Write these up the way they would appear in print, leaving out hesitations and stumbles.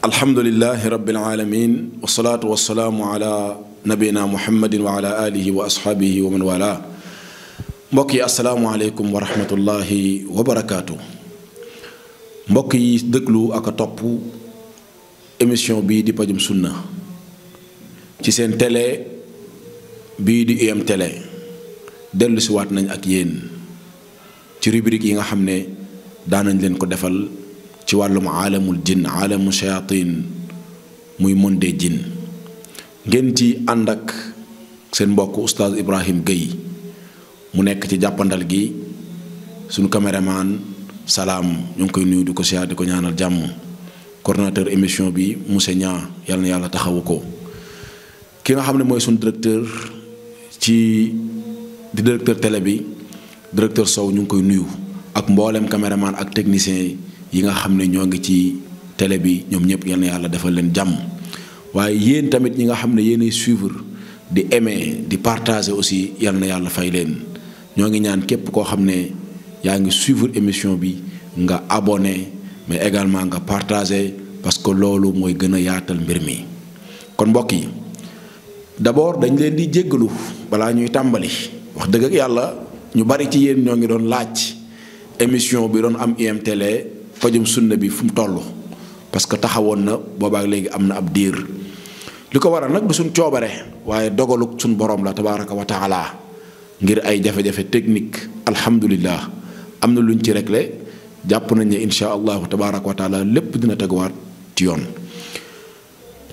alhamdulillahi rabbil alamin wasalaatu wasalaamu ala nabina muhammadin wa ala alihi wa ashaabihi wa man wala. mbokk yi asalaamualeykum wa rahmatullahi wa barakaatu. mbokk yi déglu ak a topp émission bii di pajum sunna ci seen télé bii di UM télé dellu si waat nañ ak yéen ci rubrique yi nga xam ne daanañ leen ko defal ci wàllum aalamul jinn aalamu shayatin muy monde jinn ngeen ci ànd ak seen mbokk oustaz Ibrahim Gueye mu nekk ci jàppandal gi suñu caméraman salaam ñu ngi koy nuyu di ko siyaar di ko ñaanal jàmm coordonnateur émission bi monsieur Niang yàlla na yàlla taxawu ko ki nga xam ne mooy suñu directeur di directeur télé bi directeur Sow ñu ngi koy nuyu ak mboolem caméraman ak technicien yi nga xam ne ñoo ngi ci télé bi ñoom ñëpp yal na yàlla defal leen jàmm waaye yéen tamit ñi nga xam ne yéenay suivre di aimer di partager aussi yal na yàlla fay leen ñoo ngi ñaan képp koo xam ne yaa ngi suivre émission bi nga abonné mais également nga partager parce que loolu mooy gën a yaatal mbir mi. kon mbokk yi d'abord dañ leen di jéggalu balaa ñuy tàmbali wax dëgg ak yàlla ñu bari ci yéen ñoo ngi doon laaj émission bi doon am UM télé pajum sunna bi fu mu toll parce que taxawoon na boobaak léegi am na ab diir li ko waral nag du suñ coobare waaye dogaluk suñ borom la tabaraka wa taala ngir ay jafe-jafe technique alhamdulillah am na luñ ci réglé jàpp nañ ne insha allahu tabaraka wa taala lépp dina teguwaat ci yoon.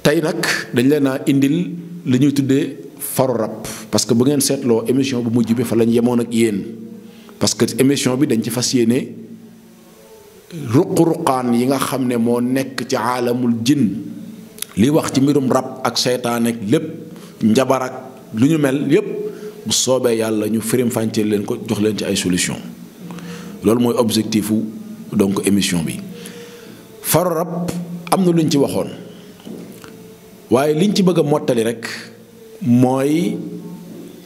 tey nag dañ leen a indil li ñuy tuddee faru rab parce que bu ngeen seetloo émission bu mujj bi fa lañ yemoon ak yéen parce que émission bi dañ ci fas yéene ruq-ruqaan yi nga xam ne moo nekk ci aalamul jinn li wax ci mbirum rab ak seytaan ak lépp njabar ak lu ñu mel yépp bu soobee yàlla ñu firim fàncee leen ko jox leen ci ay solution loolu mooy objectifu donc émission bi. faru rab am na lu ñu ci waxoon waaye liñ ci bëgg a mottali rek mooy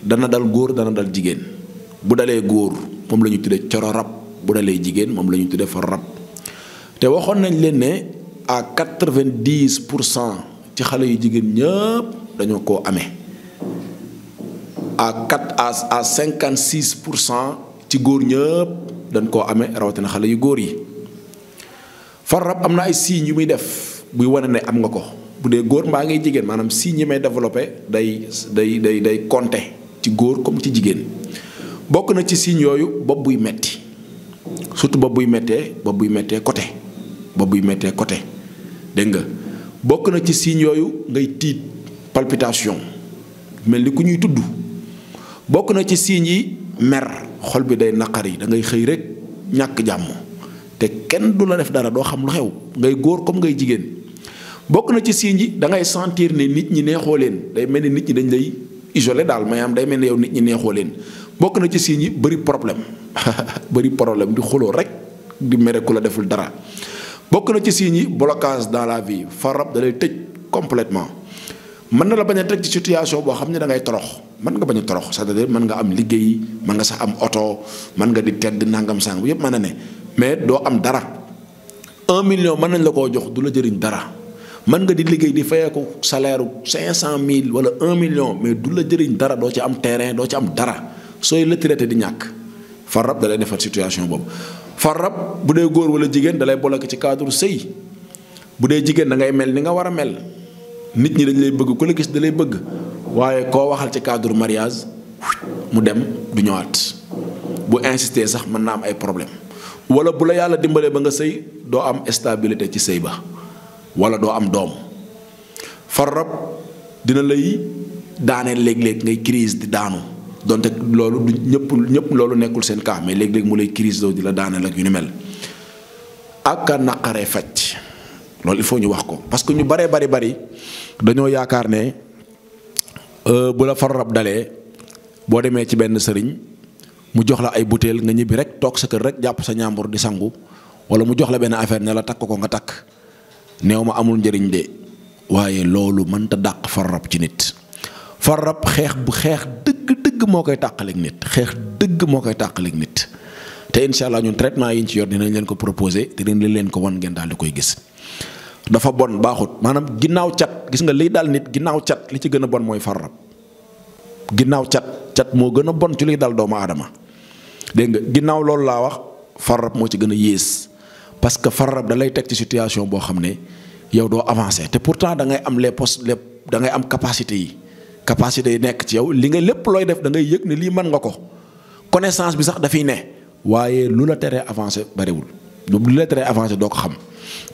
dana dal góor dana dal jigéen bu dalee góor moom la ñu tuddee coro rab bu dalee jigéen moom la ñu tuddee faru rab te waxoon nañ leen ne à 90% ci xale yu jigéen ñëpp dañoo koo amee à 56% ci góor ñëpp dañ koo amee rawatina xale yu góor yi. faru rab am na ay signes yu muy def buy wane ne am nga ko bu dee góor mbaa ngay jigéen maanaam signes yi may développé day compter ci góor comme ci jigéen bokk na ci signes yooyu bopp buy metti surtout bopp buy mettee côté dégg nga bokk na ci signes yooyu ngay tiit palpitation mel ni ku ñuy tudd bokk na ci signes yi mer xol bi day naqari da ngay xëy rek ñàkk jàmm te kenn du la def dara doo xam lu xew ngay góor comme ngay jigéen bokk na ci signes yi da ngay sentir ne nit ñi neexoo leen day mel ni nit ñi dañ lay isolé daal maanaam day mel ni yow nit ñi neexoo leen bokk na ci signes yi bëri problème di xuloo rek di mere ku la deful dara bokk na ci signes yi blocage dans la vie faru rab da lay tëj complètement mën na la bañ a teg ci situation boo xam ne da ngay torox mën nga bañ a torox c'est-à-dire mën nga am liggéey mën nga sax am oto mën nga di tedd nangam sang bu yëpp mën na ne mais doo am dara 1 million mën nañ la koo jox du la jëriñ dara mën nga di liggéey di fayeeku salaire 500 000 wala 1 million mais du la jëriñ dara doo ci am terrain doo ci am dara sooy retraité di ñàkk faru rab da lay defar situation boobu. faru rab bu dee góor wala jigéen da lay bloqué ci cadre sëy bu dee jigéen da ngay mel ni nga war a mel nit ñi dañ lay bëgg ku la gis da lay bëgg waaye koo waxal ci cadre mariage mu dem du ñëwaat bu insister sax mën na am ay problème wala bu la yàlla dimbalee ba nga sëy doo am stabilité ci sëy ba wala doo am doom faru rab dina lay daaneel léeg-léeg ngay crise di daanu donte loolu du ñëpp loolu nekkul seen cas mais léeg-léeg mu lay crise doo di la daaneel ak yu ni mel ak a naqaree faj loolu il faut ñu wax ko parce que ñu bari dañoo yaakaar ne bu la faru rab dalee boo demee ci benn sëriñ mu jox la ay butéel nga ñibbi rek toog sa kër rek jàpp sa ñaambur di sangu wala mu jox la benn affaire ne la takk ko nga takk néew ma amul njëriñ de waaye loolu mënta dàq faru rab ci nit. faru rab xeex dëgg moo koy tàqaleeg nit te incha allah ñun traitement yi ñu ci yor dinañ leen ko proposer te dinañ leen ko wan ngeen daal di koy gis dafa bon baaxut maanaam ginnaaw cat gis nga liy dal nit ginnaaw cat li ci gën a bon mooy far rab ginnaaw cat moo gën a bon ci liy dal doomu aadama dégg nga ginnaaw loolu laa wax far rab moo ci gën a yées parce que far rab da lay teg ci situation boo xam ne yow doo avancer te pourtant da ngay am les postes da ngay am capacité yi nekk ci yow li nga lépp looy def da ngay yëg ne lii mën nga ko connaissance bi sax dafiy ne waaye lu la teree avancer bariwul lu la teree avancer doo ko xam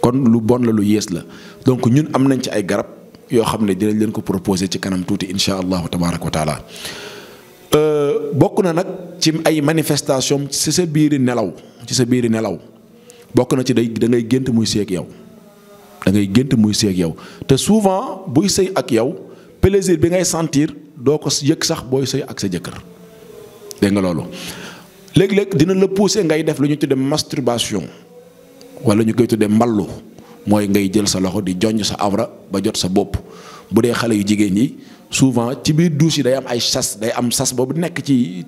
kon lu bon la lu yées la donc ñun am nañ ci ay garab yoo xam ne dinañ leen ko proposer ci kanam tuuti insha allahu tabaraka wa taala bokk na nag ci ay manifestation ci sa biiri nelaw bokk na ci da ngay gént muy seeg yow te souvent buy sëy ak yow plaisir bi ngay sentir doo ko yëg sax booy sëy ak sa jëkkër dégg nga loolu léeg-léeg dina la pousser ngay def lu ñu tuddee masturbation wala ñu koy tuddee mballu mooy ngay jël sa loxo di jonj sa awra ba jot sa bopp bu dee xale yu jigéen ñi souvent ci biir douche yi day am ay sas boobu nekk ci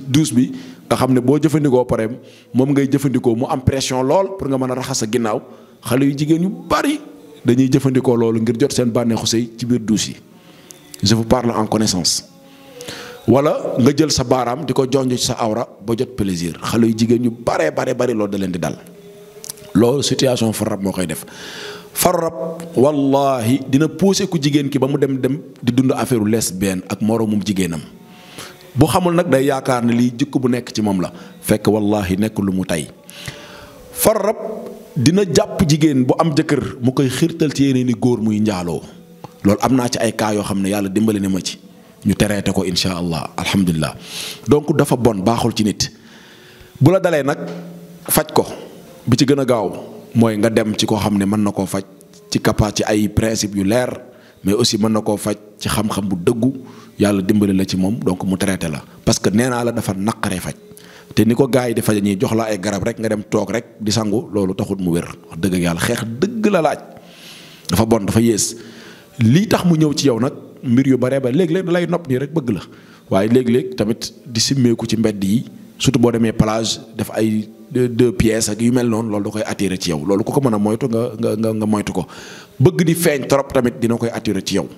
douche bi nga xam ne boo jëfandikoo pare moom ngay jëfandikoo mu am pression lool pour nga mën a raxas sa ginnaaw xale yu jigéen yu bari dañuy jëfandikoo loolu ngir jot seen bànneexu sëy ci biir douche yi je vous parle en connaissance. wala nga jël sa baaraam di ko jonj ci sa awra ba jot plaisir xale yu jigéen ñu bari loolu da leen di dal loolu situation far rab moo koy def far rab wallahi dina pousser ku jigéen ki ba mu dem di dund affaire lesbienne ak moroomum jigéenam bu xamul nag day yaakaar ne lii jikko bu nekk ci moom la fekk wallahi nekk lu mu tey far rab dina jàpp jigéen bu am jëkkër mu koy xiirtal ci yeneen i góor muy njaaloo loolu am naa ci ay cas yoo xam ne yàlla dimbali na ma ci ñu tereete ko insha allah alhamdulilah donc dafa bon baaxul ci nit bu la dalee nag faj ko bi ci gën a gaaw mooy nga dem ci koo xam ne mën na koo faj ci ci ay principe yu leer mais aussi mën na koo faj ci xam-xam bu dëggu yàlla dimbali la ci moom donc mu traité la parce que nee naa la dafa naqaree faj te ni ko gars yi di faj ñi jox la ay garab rek nga dem toog rek di sangu loolu taxut mu wér wax dëgg yàlla xeex dëgg la laaj dafa bon dafa yées lii tax mu ñëw ci yow nag mbir yu bare ba léeg-léeg da lay nopp nii rek bëgg la waaye léeg-léeg tamit di simmeeku ci mbedd yi surtout boo demee plage def ay 2 pièces ak yu mel noonu loolu da koy attirer ci yow loolu ku ko mën a moytu nga moytu ko bëgg di feeñ trop tamit dina koy attirer ci yow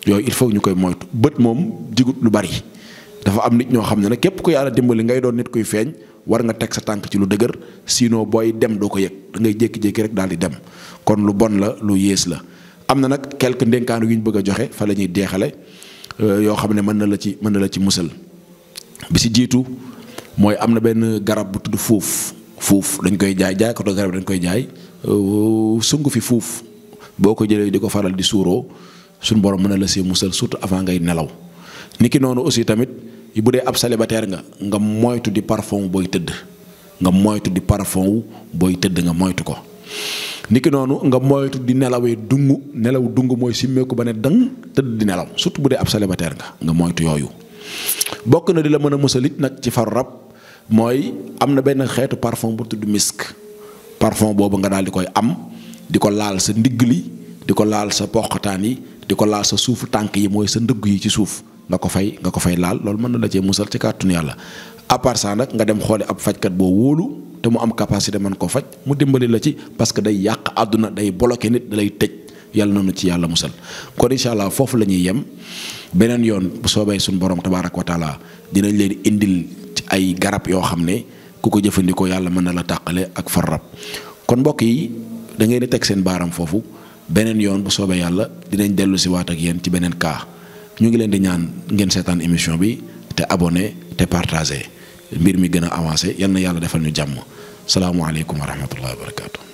yooyu il faut ñu koy moytu bët moom digut lu bari dafa am nit ñoo xam ne nag képp ku yàlla dimbali ngay doon nit kuy feeñ war nga teg sa tànk ci lu dëgër sinon booy dem doo ko yëg da ngay jékki-jékki rek daal di dem kon lu bon la lu yées la am na nag quelques ndénkaanu yu ñu bëgg a joxe fa la ñuy deexale yoo xam ne mën na la ci musal bi si jiitu mooy am na benn garab bu tudd fuuf dañ koy jaay ko garab dañ koy jaay sungu fi fuuf boo ko jëlee di ko faral di suuroo suñu borom mën na la see musal surtout avant ngay nelaw niki noonu aussi tamit bu dee ab célibataire nga moytu di parfum booy tëdd nga moytu ko niki noonu nga moytu di nelawee nelaw dung mooy simmeeku ba ne dang tëdd di nelaw surtout bu dee ab célibataire nga moytu yooyu bokk na di la mën a musalit nag ci faru rab mooy am na benn xeetu parfum bu tudd misk parfum boobu nga daal di koy am di ko laal sa ndigg li di ko laal sa poqataan yi di ko laal sa suufu tànk yi mooy sa ndëgg yi ci suuf nga ko fay laal loolu mën na la cee musal ci kàttanu yàlla à part ça nag nga dem xoole ab fajkat boo wóolu te mu am capacité mën koo faj mu dimbali la ci parce que day yàq àdduna day bloqué nit da lay tëj yàlla noonu ci yàlla musal kon incha allah foofu la ñuy yem beneen yoon bu soobee suñu borom tabaaraka wa taala dinañ leen indil ci ay garab yoo xam ne ku ko jëfandikoo yàlla mën na la tàqale ak far rab kon mbokk yi da ngeen di teg seen baaram foofu beneen yoon bu soobee yàlla dinañ dellu si waat ak yéen ci beneen cas ñu ngi leen di ñaan ngeen seetaan émission bi te abonné te partagé mbir mi gën a avancé yal na yàlla defal ñu jàmm salaamualeykum wa rahmatullahi wa barakaatu.